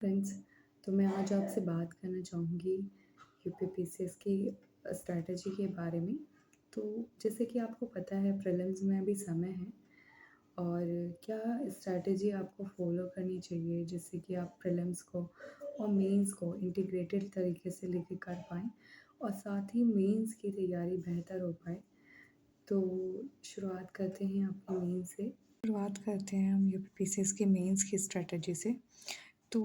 Friends, तो मैं आज आपसे बात करना चाहूँगी यूपीपीसीएस की स्ट्रैटेजी के बारे में। तो जैसे कि आपको पता है प्रीलिम्स में अभी समय है और क्या स्ट्रैटेजी आपको फॉलो करनी चाहिए जिससे कि आप प्रीलिम्स को और मेंस को इंटीग्रेटेड तरीके से लेके कर पाएँ और साथ ही मेंस की तैयारी बेहतर हो पाए। तो शुरुआत करते हैं अपनी मेन से। शुरुआत करते हैं हम यूपीपीसीएस के मेंस की स्ट्रैटेजी से। तो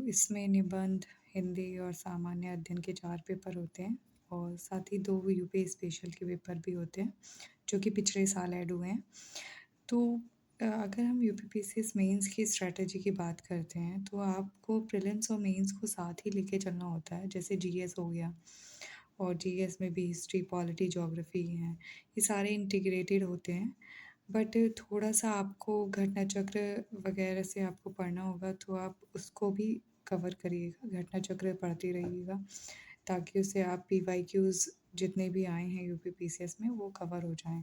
इसमें निबंध, हिंदी और सामान्य अध्ययन के 4 पेपर होते हैं और साथ ही 2 यूपी स्पेशल के पेपर भी होते हैं, जो कि पिछले साल ऐड हुए हैं। तो अगर हम यूपीपीसीएस मेंस की स्ट्रैटेजी की बात करते हैं, तो आपको प्रीलिम्स और मेंस को साथ ही लेके चलना होता है। जैसे जीएस हो गया और जीएस में भी हिस्ट्री, पॉलिटी, ज्योग्राफी हैं, ये सारे इंटीग्रेटेड होते हैं। बट थोड़ा-सा आपको घटना चक्र वगैरह से आपको पढ़ना होगा, तो आप उसको भी कवर करिएगा, घटना चक्र पढ़ते रहिएगा, ताकि उससे आप पीवाईक्यूज़ जितने भी आए हैं यूपीपीसीएस में वो कवर हो जाएँ।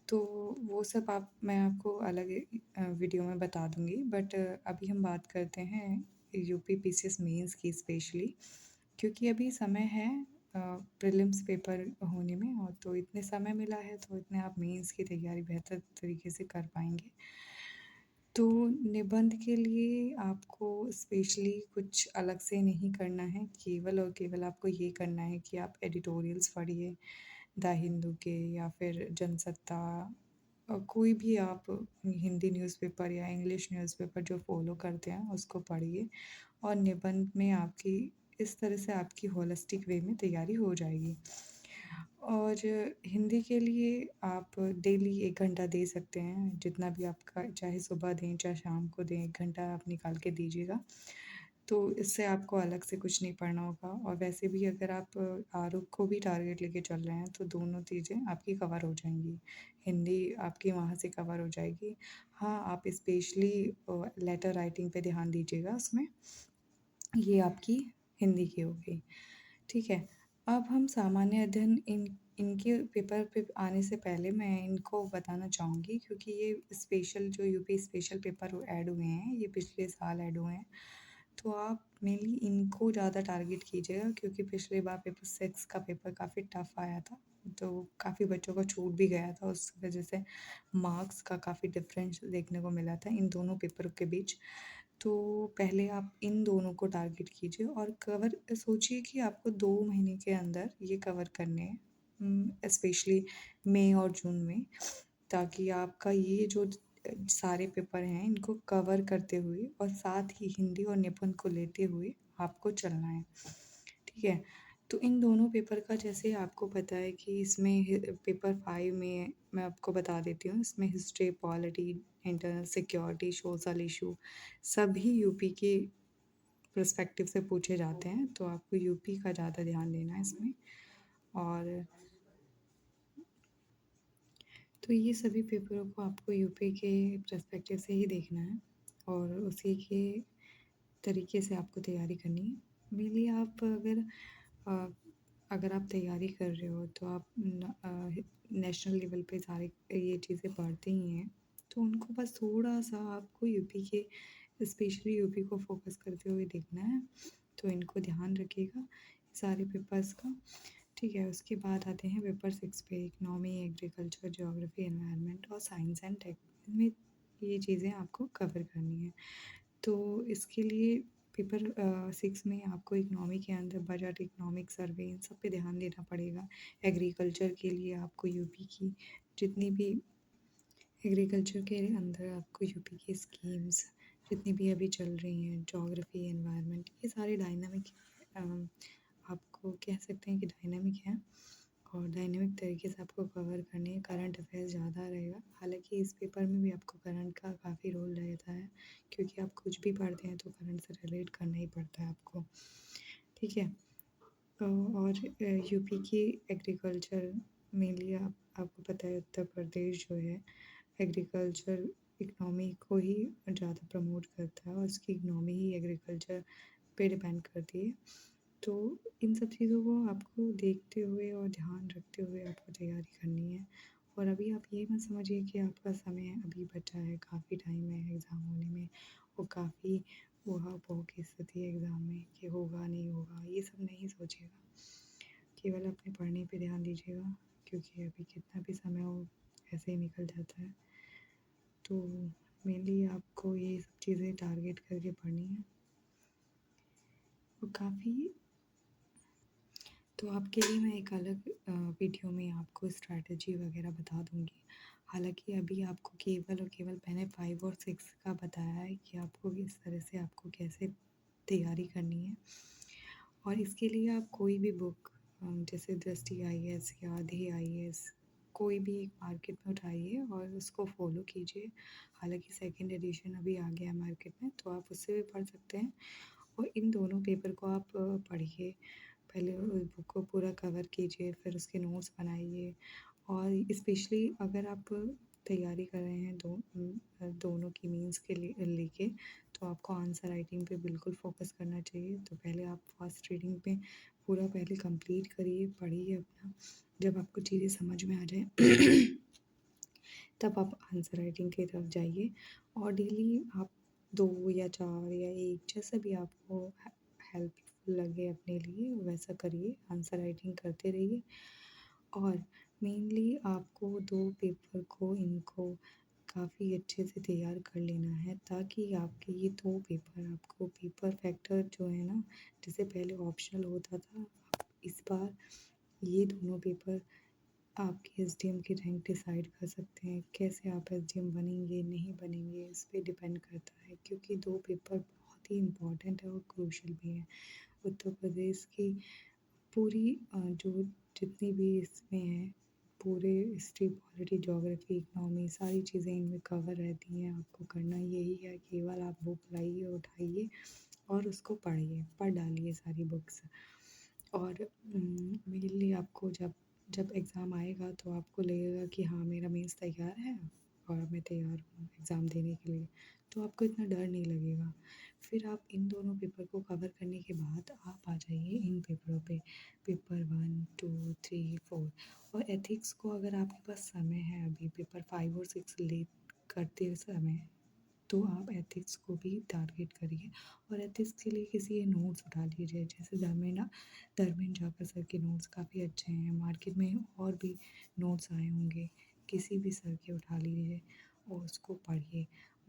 तो वो सब मैं आपको अलग वीडियो में बता दूँगी, बट अभी हम बात करते हैं यूपीपीसीएस मेंस की स्पेशली, क्योंकि अभी समय है प्रीलिम्स पेपर होने में, और तो इतने समय मिला है तो इतने आप मेंस की तैयारी बेहतर तरीके से कर पाएँगे। तो निबंध के लिए आपको स्पेशली कुछ अलग से नहीं करना है, केवल और केवल आपको ये करना है कि आप एडिटोरियल्स पढ़िए, द हिंदू के या फिर जनसत्ता, कोई भी आप हिंदी न्यूज़पेपर या इंग्लिश न्यूज़पेपर जो फ़ॉलो करते हैं उसको पढ़िए, और निबंध में आपकी इस तरह से आपकी होलिस्टिक वे में तैयारी हो जाएगी। और हिंदी के लिए आप डेली 1 घंटा दे सकते हैं, जितना भी आपका, चाहे सुबह दें, चाहे शाम को दें, 1 घंटा आप निकाल के दीजिएगा। तो इससे आपको अलग से कुछ नहीं पढ़ना होगा, और वैसे भी अगर आप आरुख को भी टारगेट लेके चल रहे हैं, तो दोनों चीज़ें आपकी कवर हो जाएँगी। हिंदी आपकी वहाँ से कवर हो जाएगी। हाँ, आप स्पेशली लेटर राइटिंग पे ध्यान दीजिएगा उसमें। ये आपकी हिंदी की हो गई, ठीक है। अब हम सामान्य अध्ययन इनके पेपर पे आने से पहले मैं इनको बताना चाहूँगी, क्योंकि ये स्पेशल जो यूपी स्पेशल पेपर ऐड हुए हैं, ये पिछले साल ऐड हुए हैं। तो आप मेनली इनको ज़्यादा टारगेट कीजिएगा, क्योंकि पिछली बार पेपर 6 का पेपर काफ़ी टफ आया था, तो काफ़ी बच्चों का छूट भी गया था, उस वजह से मार्क्स का काफ़ी डिफरेंस देखने को मिला था इन दोनों पेपरों के बीच। तो पहले आप इन दोनों को टारगेट कीजिए और कवर सोचिए कि आपको 2 महीने के अंदर ये कवर करने हैं, स्पेशली मई और जून में, ताकि आपका ये जो सारे पेपर हैं इनको कवर करते हुए और साथ ही हिंदी और निबंध को लेते हुए आपको चलना है, ठीक है। तो इन दोनों पेपर का, जैसे आपको पता है कि इसमें पेपर 5 में मैं आपको बता देती हूँ, इसमें history, polity, internal security, social issue सभी यूपी के पर्सपेक्टिव से पूछे जाते हैं, तो आपको यूपी का ज़्यादा ध्यान देना है इसमें। और तो ये सभी पेपरों को आपको यूपी के पर्सपेक्टिव से ही देखना है और उसी के तरीके से आपको तैयारी करनी है। मेनली आप अ, अगर आप तैयारी कर रहे हो, तो आप नेशनल लेवल पे सारे ये चीज़ें पढ़ते ही हैं, तो उनको बस थोड़ा-सा आपको यूपी के, स्पेशली यूपी को फ़ोकस करते हुए देखना है। तो इनको ध्यान रखिएगा सारे पेपर्स का, ठीक है। उसके बाद आते हैं पेपर 6 पे, इकोनॉमी, एग्रीकल्चर, ज्योग्राफी, एनवायरनमेंट और साइंस एंड टेक। इनमें ये चीज़ें आपको कवर करनी है। तो इसके लिए पेपर 6 में आपको इकोनॉमी के अंदर बजट, इकोनॉमिक सर्वे, इन सब पे ध्यान देना पड़ेगा। एग्रीकल्चर के लिए आपको यूपी की जितनी भी, एग्रीकल्चर के अंदर आपको यूपी की स्कीम्स जितनी भी अभी चल रही हैं, ज्योग्राफी, एनवायरनमेंट, ये सारे डायनामिक, आपको कह सकते हैं कि डायनामिक हैं, और डायनामिक तरीके से आपको कवर करनी है। करंट अफेयर्स ज़्यादा रहेगा, हालांकि इस पेपर में भी आपको करंट का काफ़ी रोल रहता है, क्योंकि आप कुछ भी पढ़ते हैं तो करंट से रिलेट करना ही पड़ता है आपको, ठीक है। और यूपी की एग्रीकल्चर मेनली आपको पता है उत्तर प्रदेश जो है एग्रीकल्चर इकनॉमी को ही ज़्यादा प्रमोट करता है, और उसकी इकनॉमी ही एग्रीकल्चर पे डिपेंड करती है। तो इन सब चीज़ों को आपको देखते हुए और ध्यान रखते हुए आपको तैयारी करनी है। और अभी आप ये मत समझिए कि आपका समय अभी बचा है, काफ़ी टाइम है एग्ज़ाम होने में, और काफ़ी ऊहा-पोह की स्थिति है एग्ज़ाम में कि होगा नहीं होगा, ये सब नहीं सोचिएगा। केवल अपने पढ़ने पे ध्यान दीजिएगा, क्योंकि अभी कितना भी समय हो ऐसे ही निकल जाता है। तो मेनली आपको ये सब चीज़ें टारगेट करके पढ़नी है और काफ़ी। तो आपके लिए मैं एक अलग वीडियो में आपको स्ट्रैटेजी वगैरह बता दूँगी। हालाँकि अभी आपको केवल और केवल मैंने 5 और 6 का बताया है कि आपको किस तरह से आपको कैसे तैयारी करनी है। और इसके लिए आप कोई भी बुक जैसे दृष्टि आईएएस या धी आईएएस, कोई भी एक मार्केट में उठाइए और उसको फॉलो कीजिए। हालाँकि सेकंड एडिशन अभी आ गया है मार्केट में, तो आप उससे भी पढ़ सकते हैं और इन दोनों पेपर को आप पढ़िए। पहले उस बुक को पूरा कवर कीजिए, फिर उसके नोट्स बनाइए और स्पेशली अगर आप तैयारी कर रहे हैं दोनों की मीन्स के लिए लेके, तो आपको आंसर राइटिंग पे बिल्कुल फ़ोकस करना चाहिए। तो पहले आप फास्ट रीडिंग पे पूरा पहले कंप्लीट करिए, पढ़िए अपना। जब आपको चीज़ें समझ में आ जाए तब आप आंसर राइटिंग की तरफ जाइए और डेली आप 2 या 4 या 1 जैसा भी आपको हेल्पफुल लगे अपने लिए वैसा करिए, आंसर राइटिंग करते रहिए। और मेनली आपको 2 पेपर को इनको काफ़ी अच्छे से तैयार कर लेना है, ताकि आपके ये 2 पेपर आपको पेपर फैक्टर जो है ना, जैसे पहले ऑप्शनल होता था, इस बार ये दोनों पेपर आपके एसडीएम की रैंक डिसाइड कर सकते हैं। कैसे आप एसडीएम बनेंगे, नहीं बनेंगे, इस पे डिपेंड करता है, क्योंकि 2 पेपर बहुत ही इम्पोर्टेंट है और क्रूशियल भी हैं। उत्तर प्रदेश की पूरी जो जितनी भी इसमें है, पूरे हिस्ट्री, पॉलिटी, ज्योग्राफी, इकोनॉमी सारी चीज़ें इनमें कवर रहती हैं। आपको करना यही है, केवल आप बुक लाइए, उठाइए और उसको पढ़िए, पढ़ डालिए सारी बुक्स। और मेनली आपको जब जब एग्ज़ाम आएगा तो आपको लगेगा कि हाँ, मेरा मेंस तैयार है और मैं तैयार हूँ एग्ज़ाम देने के लिए, तो आपको इतना डर नहीं लगेगा। फिर आप इन दोनों पेपर को कवर करने के बाद आप आ जाइए इन पेपरों पे, पेपर 1, 2, 3, 4। और एथिक्स को अगर आपके पास समय है, अभी पेपर 5 और 6 ले करते समय, तो आप एथिक्स को भी टारगेट करिए और एथिक्स के लिए किसी नोट्स उठा लीजिए। जैसे धर्मेंद्र झाकर सर के नोट्स काफ़ी अच्छे हैं, मार्केट में और भी नोट्स आए होंगे, किसी भी सर के उठा लीजिए और उसको पढ़िए,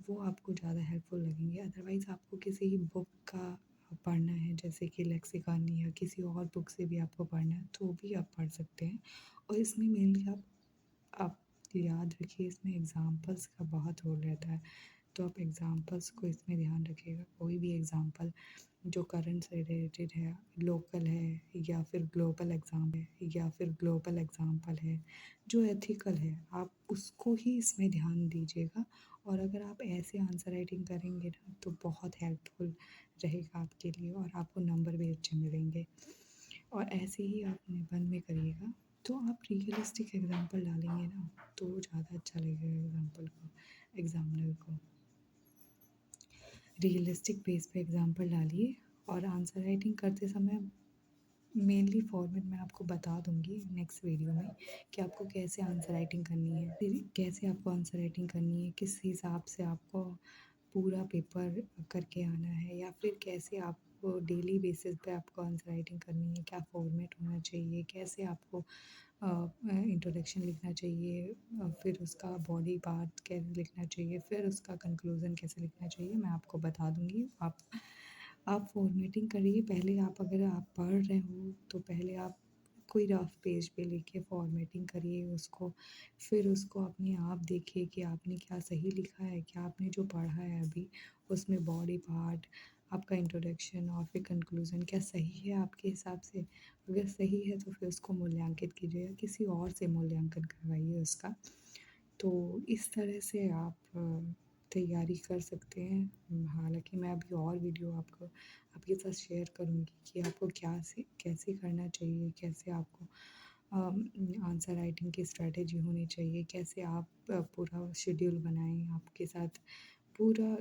वो आपको ज़्यादा हेल्पफुल लगेंगे। अदरवाइज़ आपको किसी बुक का पढ़ना है, जैसे कि लेक्सिकन या किसी और बुक से भी आपको पढ़ना है, तो भी आप पढ़ सकते हैं। और इसमें मेनली आप याद रखिए, इसमें एग्ज़ाम्पल्स का बहुत रोल रहता है, तो आप एग्ज़ाम्पल्स को इसमें ध्यान रखिएगा। कोई भी एग्ज़ाम्पल जो करंट से रिलेटेड है, लोकल है या फिर ग्लोबल एग्ज़ाम है या फिर ग्लोबल एग्ज़ाम्पल है, जो एथिकल है, आप उसको ही इसमें ध्यान दीजिएगा। और अगर आप ऐसे आंसर राइटिंग करेंगे ना, तो बहुत हेल्पफुल रहेगा आपके लिए और आपको नंबर भी अच्छे मिलेंगे। और ऐसे ही आप निबंध में करिएगा, तो आप रियलिस्टिक एग्ज़ाम्पल डालेंगे ना, तो ज़्यादा अच्छा लगेगा एग्ज़ामिनर को। रियलिस्टिक बेस पे एग्ज़ाम्पल डालिए और आंसर राइटिंग करते समय मेनली फॉर्मेट मैं आपको बता दूँगी नेक्स्ट वीडियो में कि आपको कैसे आंसर राइटिंग करनी है, फिर कैसे आपको आंसर राइटिंग करनी है, किस हिसाब से आपको पूरा पेपर करके आना है, या फिर कैसे आपको डेली बेसिस पे आपको आंसर राइटिंग करनी है, क्या फॉर्मेट होना चाहिए, कैसे आपको इंट्रोडक्शन लिखना चाहिए, फिर उसका बॉडी पार्ट कैसे लिखना चाहिए, फिर उसका कंक्लूज़न कैसे लिखना चाहिए, मैं आपको बता दूँगी। आप फॉर्मेटिंग करिए पहले। आप अगर आप पढ़ रहे हो तो पहले आप कोई रफ पेज पे लेके फॉर्मेटिंग करिए उसको, फिर उसको अपने आप देखिए कि आपने क्या सही लिखा है, क्या आपने जो पढ़ा है अभी उसमें बॉडी पार्ट, आपका इंट्रोडक्शन और फिर कंक्लूज़न क्या सही है आपके हिसाब से। अगर सही है तो फिर उसको मूल्यांकित कीजिए या किसी और से मूल्यांकन करवाइए उसका। तो इस तरह से आप तैयारी कर सकते हैं। हालाँकि मैं अभी और वीडियो आपको आपके साथ शेयर करूँगी कि आपको क्या से कैसे करना चाहिए, कैसे आपको आंसर राइटिंग की स्ट्रैटेजी होनी चाहिए, कैसे आप पूरा शेड्यूल बनाएँ। आपके साथ पूरा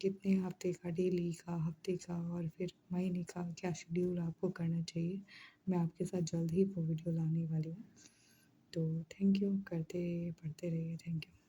कितने हफ़्ते का, डेली का, हफ़्ते का और फिर महीने का क्या शेड्यूल आपको करना चाहिए। मैं आपके साथ जल्द ही वो वीडियो लाने वाली हूँ। तो थैंक यू, करते पढ़ते रहिए। Thank you.